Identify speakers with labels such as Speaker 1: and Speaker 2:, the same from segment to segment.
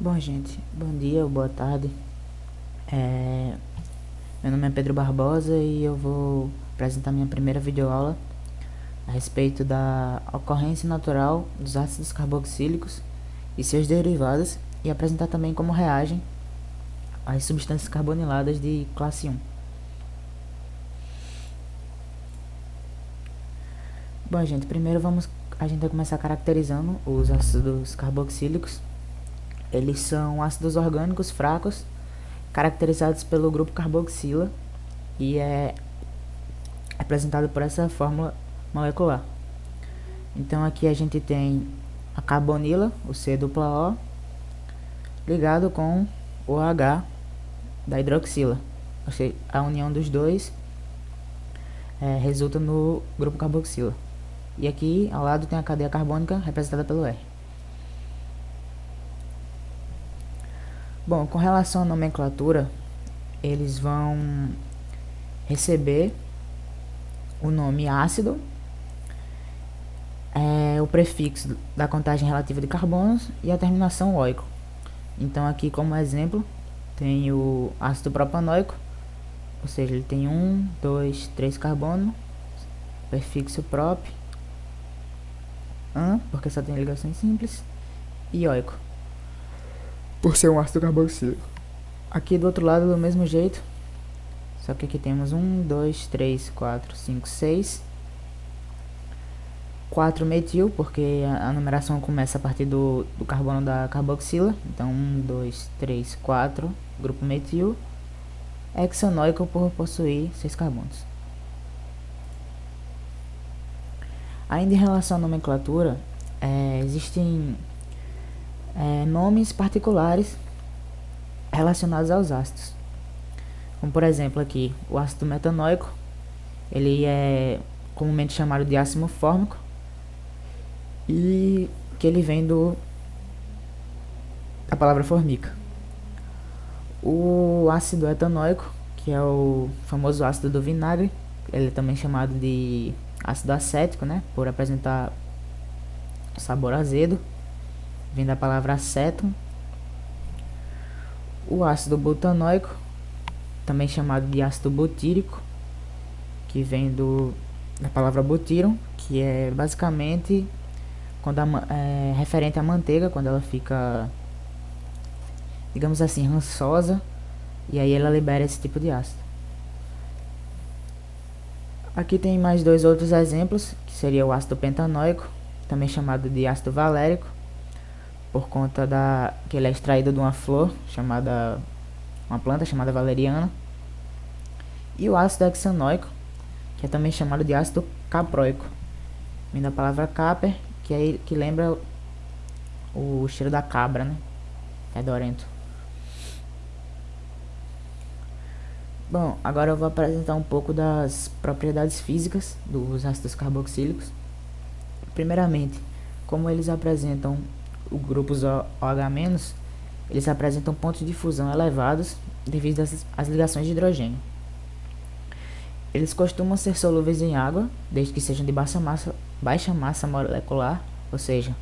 Speaker 1: Bom, gente, bom dia ou boa tarde. É, Meu nome é Pedro Barbosa e eu vou apresentar minha primeira videoaula a respeito da ocorrência natural dos ácidos carboxílicos e seus derivados e apresentar também como reagem às substâncias carboniladas de classe 1. Bom, gente, primeiro a gente vai começar caracterizando os ácidos carboxílicos. Eles são ácidos orgânicos fracos caracterizados pelo grupo carboxila e é representado por essa fórmula molecular. Então aqui a gente tem a carbonila, o C dupla O, ligado com o H da hidroxila. Ou seja, a união dos dois resulta no grupo carboxila. E aqui ao lado tem a cadeia carbônica representada pelo R. Bom, com relação à nomenclatura, eles vão receber o nome ácido, o prefixo da contagem relativa de carbonos e a terminação oico. Então aqui como exemplo tem o ácido propanoico, ou seja, ele tem 1, 2, 3 carbono, prefixo prop, an, porque só tem ligações simples, e oico, por ser um ácido carboxílico. Aqui do outro lado do mesmo jeito, só que aqui temos 1, 2, 3, 4, 5, 6, 4 metil, porque a numeração começa a partir do carbono da carboxila. Então 1, 2, 3, 4, grupo metil. Hexanoico por possuir 6 carbonos. Ainda em relação à nomenclatura, existem nomes particulares relacionados aos ácidos. Como por exemplo aqui, o ácido metanoico, ele é comumente chamado de ácido fórmico e que ele vem da palavra formica. O ácido etanoico, que é o famoso ácido do vinagre, ele é também chamado de ácido acético, né, por apresentar sabor azedo, vem da palavra acéton. O ácido butanoico, também chamado de ácido butírico, que vem da palavra butíron, que é basicamente referente à manteiga, quando ela fica, digamos assim, rançosa, e aí ela libera esse tipo de ácido. Aqui tem mais dois outros exemplos, que seria o ácido pentanoico, também chamado de ácido valérico, por conta que ele é extraído de uma uma planta chamada valeriana. E o ácido hexanoico, que é também chamado de ácido caproico, vem da palavra caper, que lembra o cheiro da cabra, né? Fedorento. Bom, agora eu vou apresentar um pouco das propriedades físicas dos ácidos carboxílicos. Primeiramente, como eles apresentam os grupos OH-, eles apresentam pontos de fusão elevados devido às ligações de hidrogênio. Eles costumam ser solúveis em água, desde que sejam de baixa massa molecular, ou seja,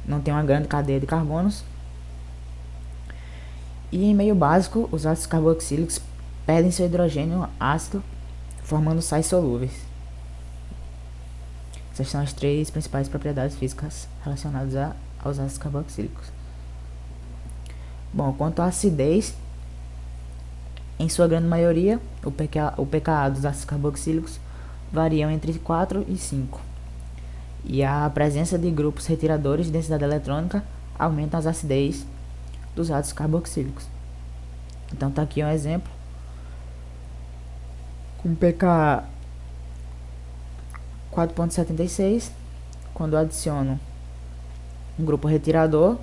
Speaker 1: não tem uma grande cadeia de carbonos. E em meio básico, os ácidos carboxílicos perdem seu hidrogênio ácido, formando sais solúveis. Essas são as três principais propriedades físicas relacionadas aos ácidos carboxílicos. Bom, quanto à acidez, em sua grande maioria, o pKa dos ácidos carboxílicos variam entre 4 e 5. E a presença de grupos retiradores de densidade eletrônica aumenta as acidez dos ácidos carboxílicos. Então tá aqui um exemplo com pKa 4.76, quando adiciono um grupo retirador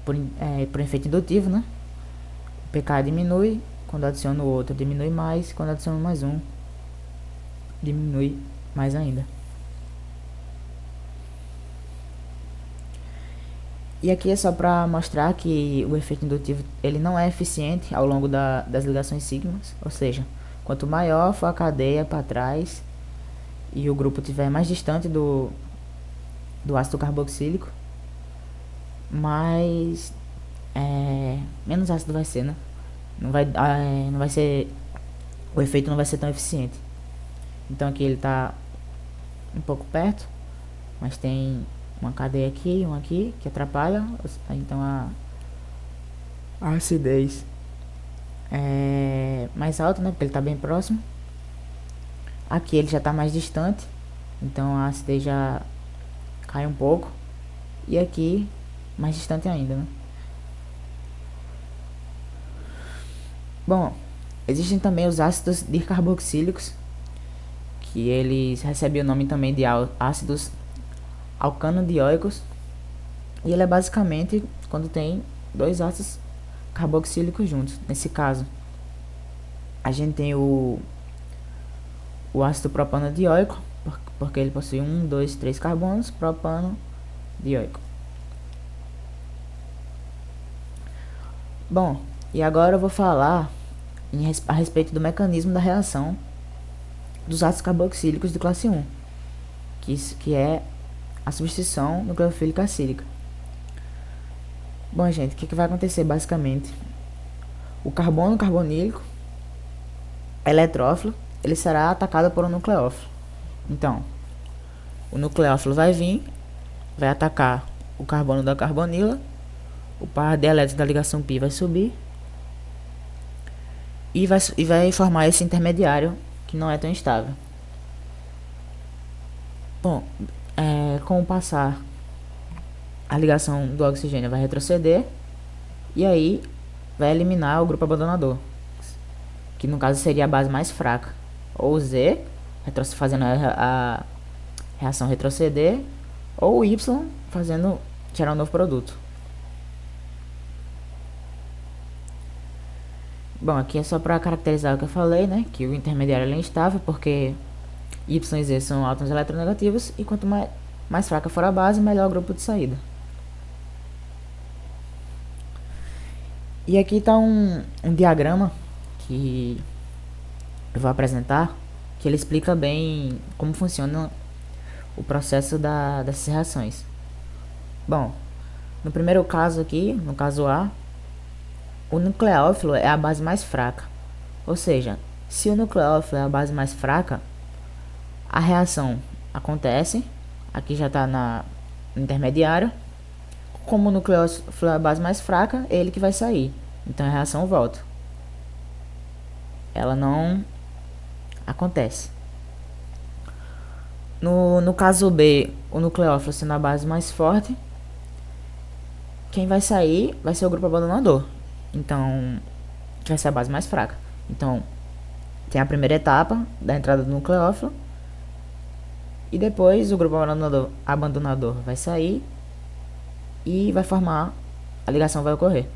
Speaker 1: por efeito indutivo, né? O pKa diminui, quando adiciono outro diminui mais, quando adiciono mais um diminui mais ainda. E aqui é só para mostrar que o efeito indutivo ele não é eficiente ao longo das ligações sigmas, ou seja, quanto maior for a cadeia para trás e o grupo estiver mais distante do ácido carboxílico, mais menos ácido vai ser, né? Não vai ser, o efeito não vai ser tão eficiente. Então aqui ele tá um pouco perto, mas tem uma cadeia aqui e uma aqui que atrapalha, então a acidez é mais alta, né? Porque ele tá bem próximo. Aqui ele já tá mais distante, então a acidez já cai um pouco. E aqui mais distante ainda, né? Bom, existem também os ácidos dicarboxílicos, que eles recebem o nome também de ácidos alcanodioicos. E ele é basicamente quando tem dois ácidos carboxílicos juntos. Nesse caso, a gente tem o ácido propanodioico, porque ele possui 1, 2, 3 carbonos, propanodioico. Bom, e agora eu vou falar a respeito do mecanismo da reação dos ácidos carboxílicos de classe 1, que é a substituição nucleofílica acílica. Bom, gente, o que vai acontecer basicamente? O carbono carbonílico eletrófilo, ele será atacado por um nucleófilo. Então, o nucleófilo vai vir, vai atacar o carbono da carbonila, o par dielétrico da ligação π vai subir e vai formar esse intermediário que não é tão estável. Bom, com o passar, a ligação do oxigênio vai retroceder e aí vai eliminar o grupo abandonador, que no caso seria a base mais fraca, ou Z, fazendo a reação retroceder, ou Y, fazendo gerar um novo produto. Bom, aqui é só para caracterizar o que eu falei, né? Que o intermediário é instável, porque Y e Z são átomos eletronegativos, e quanto mais fraca for a base, melhor o grupo de saída. E aqui está um diagrama que eu vou apresentar, que ele explica bem como funciona o processo dessas reações. Bom, no primeiro caso aqui, no caso A, o nucleófilo é a base mais fraca. Ou seja, se o nucleófilo é a base mais fraca, a reação acontece, aqui já está no intermediário. Como o nucleófilo é a base mais fraca, é ele que vai sair. Então a reação volta. Ela não acontece. No caso B, o nucleófilo sendo a base mais forte, quem vai sair vai ser o grupo abandonador. Então, que vai ser a base mais fraca. Então, tem a primeira etapa da entrada do nucleófilo. E depois o grupo abandonador vai sair e vai formar, a ligação vai ocorrer.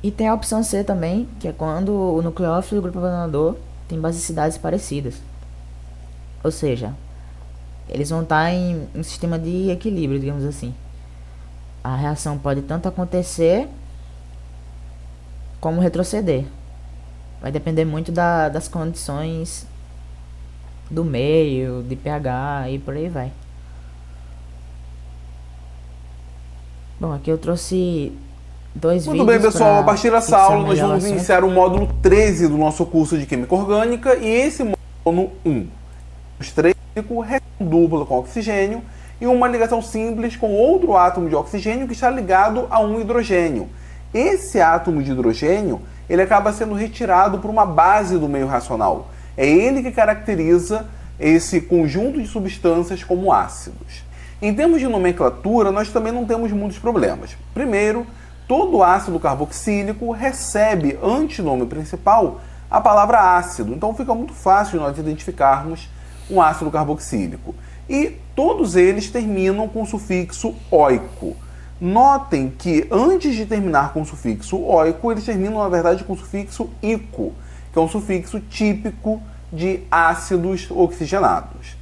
Speaker 1: E tem a opção C também, que é quando o nucleófilo e o grupo abandonador têm basicidades parecidas. Ou seja, eles vão estar em um sistema de equilíbrio, digamos assim. A reação pode tanto acontecer como retroceder. Vai depender muito das condições do meio, de pH e por aí vai. Bom, aqui eu trouxe dois vídeos.
Speaker 2: Muito bem, pessoal, a partir dessa aula nós vamos iniciar o módulo 13 do nosso curso de Química Orgânica, e esse módulo 1. Os três reação dupla com oxigênio e uma ligação simples com outro átomo de oxigênio que está ligado a um hidrogênio. Esse átomo de hidrogênio, ele acaba sendo retirado por uma base do meio racional. É ele que caracteriza esse conjunto de substâncias como ácidos. Em termos de nomenclatura, nós também não temos muitos problemas. Primeiro, todo ácido carboxílico recebe, antinome principal, a palavra ácido. Então fica muito fácil nós identificarmos um ácido carboxílico. E todos eles terminam com o sufixo oico. Notem que antes de terminar com o sufixo oico, eles terminam, na verdade, com o sufixo ico, que é um sufixo típico de ácidos oxigenados.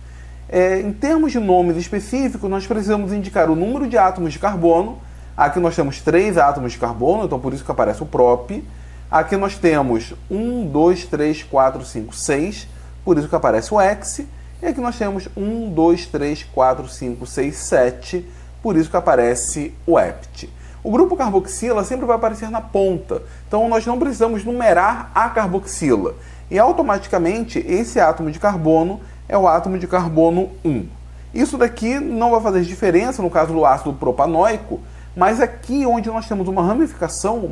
Speaker 2: Em termos de nomes específicos, nós precisamos indicar o número de átomos de carbono. Aqui nós temos 3 átomos de carbono, então por isso que aparece o prop. Aqui nós temos 1, 2, 3, 4, 5, 6, por isso que aparece o hex. E aqui nós temos 1, 2, 3, 4, 5, 6, 7, por isso que aparece o EPT. O grupo carboxila sempre vai aparecer na ponta, então nós não precisamos numerar a carboxila. E automaticamente esse átomo de carbono é o átomo de carbono 1. Isso daqui não vai fazer diferença no caso do ácido propanóico, mas aqui onde nós temos uma ramificação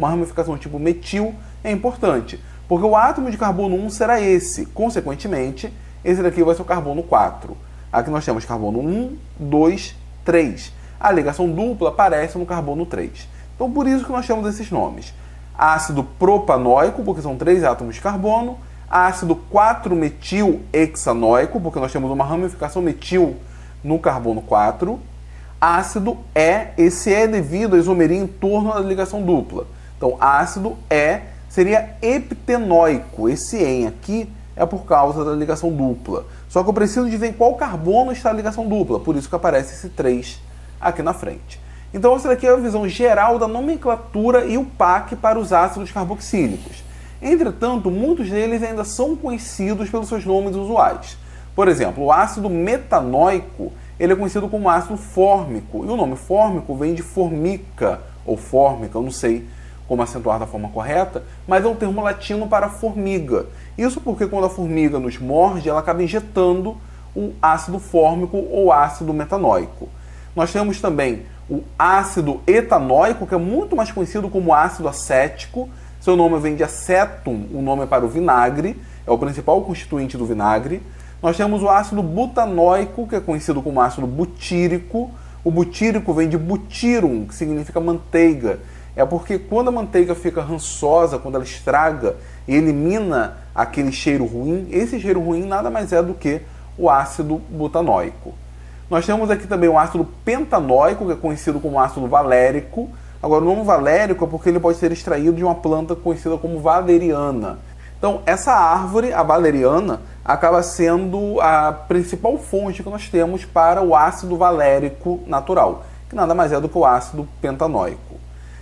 Speaker 2: tipo metil, é importante, porque o átomo de carbono 1 será esse, consequentemente, esse daqui vai ser o carbono 4. Aqui nós temos carbono 1, 2, 3. A ligação dupla aparece no carbono 3. Então por isso que nós temos esses nomes. Ácido propanóico, porque são 3 átomos de carbono. Ácido 4-metil-hexanóico, porque nós temos uma ramificação metil no carbono 4. Ácido E, esse é devido à isomeria em torno da ligação dupla. Então ácido E seria heptenóico. Esse EN aqui é por causa da ligação dupla. Só que eu preciso dizer em qual carbono está a ligação dupla, por isso que aparece esse 3 aqui na frente. Então essa daqui é a visão geral da nomenclatura e o PAC para os ácidos carboxílicos. Entretanto, muitos deles ainda são conhecidos pelos seus nomes usuais. Por exemplo, o ácido metanóico, ele é conhecido como ácido fórmico, e o nome fórmico vem de formica, ou fórmica, eu não sei como acentuar da forma correta, mas é um termo latino para formiga. Isso porque quando a formiga nos morde, ela acaba injetando o ácido fórmico ou ácido metanóico. Nós temos também o ácido etanóico, que é muito mais conhecido como ácido acético. Seu nome vem de acetum, o nome é para o vinagre, é o principal constituinte do vinagre. Nós temos o ácido butanóico, que é conhecido como ácido butírico. O butírico vem de butyrum, que significa manteiga. É porque quando a manteiga fica rançosa, quando ela estraga e elimina aquele cheiro ruim, esse cheiro ruim nada mais é do que o ácido butanóico. Nós temos aqui também o ácido pentanóico, que é conhecido como ácido valérico. Agora, o nome valérico é porque ele pode ser extraído de uma planta conhecida como valeriana. Então, essa árvore, a valeriana, acaba sendo a principal fonte que nós temos para o ácido valérico natural, que nada mais é do que o ácido pentanóico.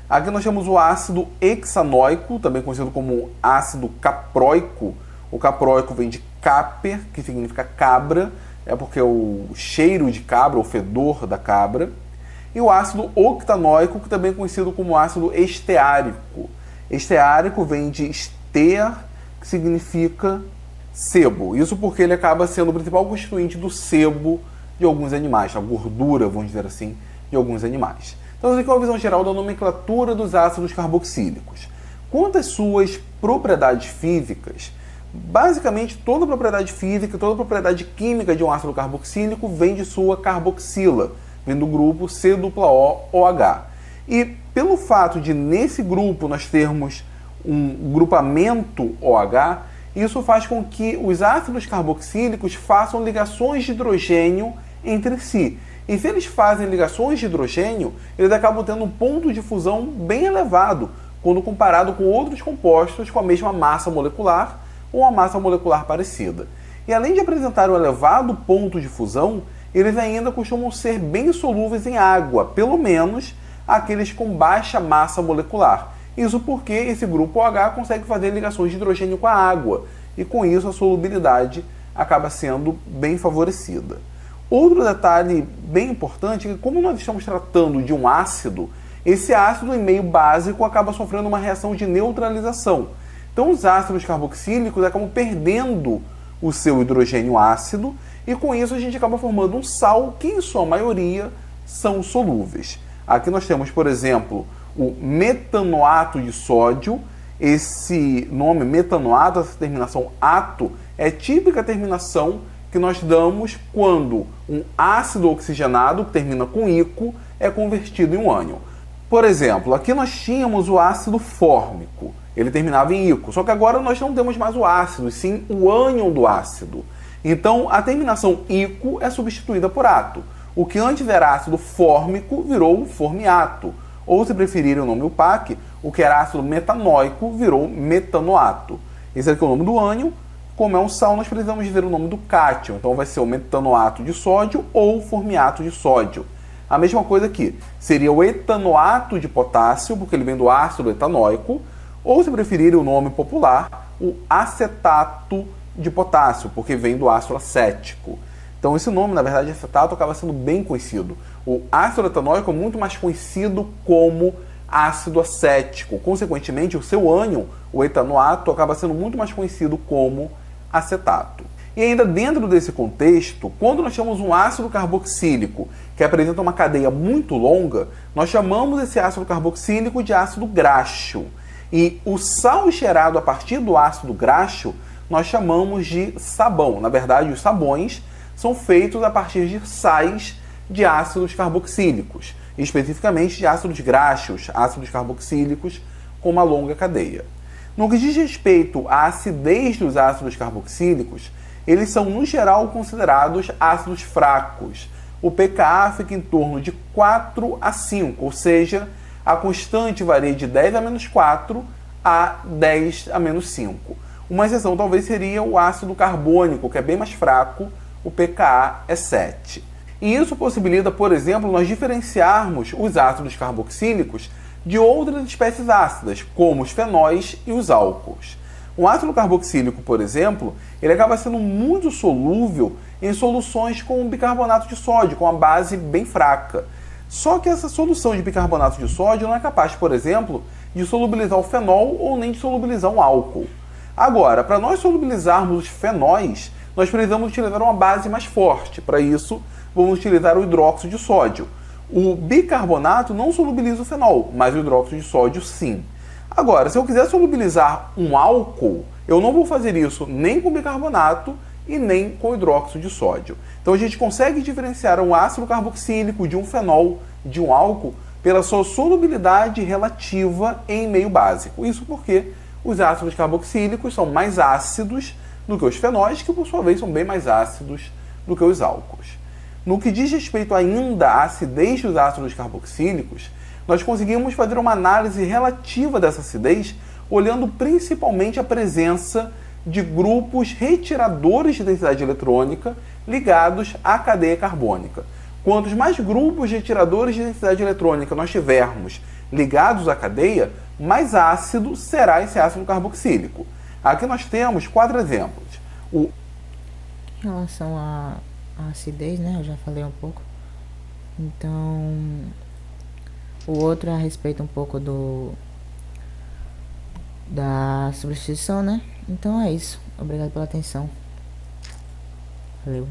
Speaker 2: Aqui nós temos o ácido hexanóico, também conhecido como ácido caproico. O caproico vem de caper, que significa cabra, é porque é o cheiro de cabra, o fedor da cabra. E o ácido octanóico, que também é conhecido como ácido esteárico. Esteárico vem de ester, que significa sebo. Isso porque ele acaba sendo o principal constituinte do sebo de alguns animais, a gordura, vamos dizer assim, de alguns animais. Então, essa aqui é uma visão geral da nomenclatura dos ácidos carboxílicos. Quanto às suas propriedades físicas, basicamente toda propriedade física, toda propriedade química de um ácido carboxílico vem de sua carboxila, vem do grupo COOH. E pelo fato de nesse grupo nós termos um grupamento OH, isso faz com que os ácidos carboxílicos façam ligações de hidrogênio entre si. E se eles fazem ligações de hidrogênio, eles acabam tendo um ponto de fusão bem elevado, quando comparado com outros compostos com a mesma massa molecular ou uma massa molecular parecida. E além de apresentar um elevado ponto de fusão, eles ainda costumam ser bem solúveis em água, pelo menos aqueles com baixa massa molecular. Isso porque esse grupo OH consegue fazer ligações de hidrogênio com a água, e com isso a solubilidade acaba sendo bem favorecida. Outro detalhe bem importante é que, como nós estamos tratando de um ácido, esse ácido em meio básico acaba sofrendo uma reação de neutralização. Então os ácidos carboxílicos acabam perdendo o seu hidrogênio ácido, e com isso a gente acaba formando um sal que, em sua maioria, são solúveis. Aqui nós temos, por exemplo, o metanoato de sódio. Esse nome metanoato, essa terminação ato, é típica terminação que nós damos quando um ácido oxigenado, que termina com ico, é convertido em um ânion. Por exemplo, aqui nós tínhamos o ácido fórmico, ele terminava em ico, só que agora nós não temos mais o ácido, e sim o ânion do ácido. Então a terminação ico é substituída por ato. O que antes era ácido fórmico virou formiato, ou se preferirem o nome UPAC, o que era ácido metanóico virou metanoato. Esse aqui é o nome do ânion. Como é um sal, nós precisamos dizer o nome do cátion. Então vai ser o metanoato de sódio ou o formiato de sódio. A mesma coisa aqui. Seria o etanoato de potássio, porque ele vem do ácido etanóico. Ou, se preferirem o nome popular, o acetato de potássio, porque vem do ácido acético. Então esse nome, na verdade, acetato, acaba sendo bem conhecido. O ácido etanóico é muito mais conhecido como ácido acético. Consequentemente, o seu ânion, o etanoato, acaba sendo muito mais conhecido como acetato. E ainda dentro desse contexto, quando nós temos um ácido carboxílico que apresenta uma cadeia muito longa, nós chamamos esse ácido carboxílico de ácido graxo. E o sal gerado a partir do ácido graxo nós chamamos de sabão. Na verdade, os sabões são feitos a partir de sais de ácidos carboxílicos, especificamente de ácidos graxos, ácidos carboxílicos com uma longa cadeia. No que diz respeito à acidez dos ácidos carboxílicos, eles são, no geral, considerados ácidos fracos. O pKa fica em torno de 4 a 5, ou seja, a constante varia de 10 a menos 4 a 10 a menos 5. Uma exceção talvez seria o ácido carbônico, que é bem mais fraco, o pKa é 7. E isso possibilita, por exemplo, nós diferenciarmos os ácidos carboxílicos de outras espécies ácidas, como os fenóis e os álcools. O ácido carboxílico, por exemplo, ele acaba sendo muito solúvel em soluções com bicarbonato de sódio, com a base bem fraca. Só que essa solução de bicarbonato de sódio não é capaz, por exemplo, de solubilizar o fenol ou nem de solubilizar um álcool. Agora, para nós solubilizarmos os fenóis, nós precisamos utilizar uma base mais forte. Para isso, vamos utilizar o hidróxido de sódio. O bicarbonato não solubiliza o fenol, mas o hidróxido de sódio sim. Agora, se eu quiser solubilizar um álcool, eu não vou fazer isso nem com bicarbonato e nem com hidróxido de sódio. Então a gente consegue diferenciar um ácido carboxílico de um fenol, de um álcool, pela sua solubilidade relativa em meio básico. Isso porque os ácidos carboxílicos são mais ácidos do que os fenóis, que por sua vez são bem mais ácidos do que os álcools. No que diz respeito ainda à acidez dos ácidos carboxílicos, nós conseguimos fazer uma análise relativa dessa acidez, olhando principalmente a presença de grupos retiradores de densidade eletrônica ligados à cadeia carbônica. Quantos mais grupos retiradores de densidade eletrônica nós tivermos ligados à cadeia, mais ácido será esse ácido carboxílico. Aqui nós temos 4 exemplos.
Speaker 1: Em relação à acidez, né, eu já falei um pouco. Então, o outro é a respeito um pouco da substituição, né? Então é isso. Obrigado pela atenção. Valeu.